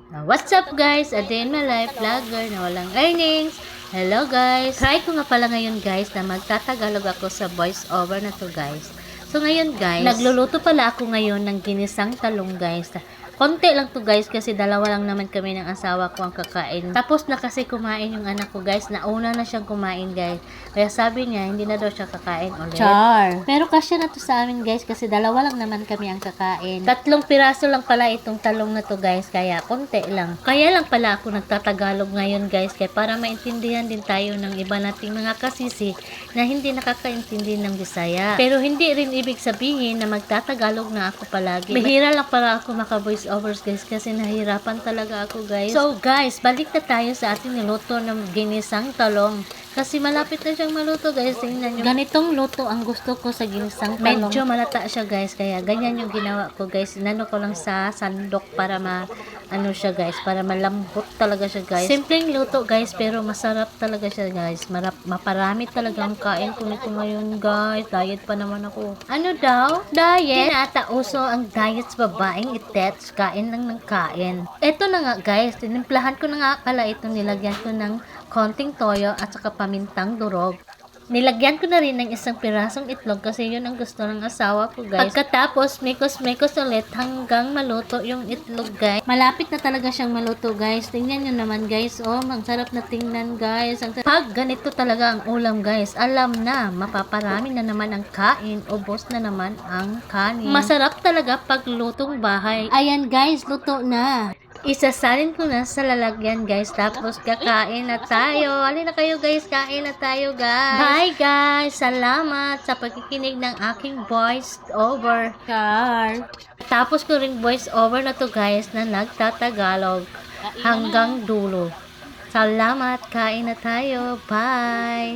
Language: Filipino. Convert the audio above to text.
What's up guys? A day in my life vlogger na walang earnings. Hello guys! Try ko nga pala ngayon guys na magtatagalog ako sa voice over na to guys. So ngayon guys, nagluluto pala ako ngayon ng ginisang talong guys. Konti lang to guys kasi dalawa lang naman kami ng asawa ko ang kakain. Tapos na kasi kumain yung anak ko guys. Nauna na siyang kumain guys. Kaya sabi niya hindi na daw siya kakain ulit. Char! Pero kasya na to sa amin guys kasi dalawa lang naman kami ang kakain. 3 piraso lang pala itong talong na to guys. Kaya konti lang. Kaya lang pala ako nagtatagalog ngayon guys. Kaya para maintindihan din tayo ng iba nating mga kasisi na hindi nakakaintindi ng Bisaya. Pero hindi rin ibig sabihin na magtatagalog na ako palagi. Bihira lang para ako maka-voice overs guys kasi nahirapan talaga ako guys. So guys, balik na tayo sa ating niluto ng ginisang talong. Kasi malapit na siyang maluto guys. Tingnan nyo. Ganitong luto ang gusto ko sa ginisang talong. Medyo malata siya guys. Kaya ganyan yung ginawa ko guys. Inano ko lang sa sandok para ano siya guys. Para malambot talaga siya guys. Simpleng luto guys. Pero masarap talaga siya guys. Maparami talaga ang kain ko nito ngayon guys. Diet pa naman ako. Ano daw? Diet? Tinatauso ang diet sa babaeng itets. Kain lang ng kain. Ito na nga guys. Tinimplahan ko na nga pala ito. Nilagyan ko ng konting toyo at saka pamintang durog. Nilagyan ko na rin ng isang pirasong itlog kasi yun ang gusto ng asawa ko guys. Pagkatapos, mekos-mekos ulit hanggang maluto yung itlog guys. Malapit na talaga siyang maluto guys. Tingnan nyo naman guys. Oh, ang sarap na tingnan guys. Pag ganito talaga ang ulam guys, alam na, mapaparami na naman ang kain. Ubos na naman ang kanin. Masarap talaga pag lutong bahay. Ayan guys, luto na. Isasalin ko na sa lalagyan guys. Tapos kakain na tayo. Halina kayo guys. Kain na tayo guys. Bye guys. Salamat sa pagkikinig ng aking voice over. Tapos ko rin voice over na to guys na nagtatagalog hanggang dulo. Salamat. Kain na tayo. Bye.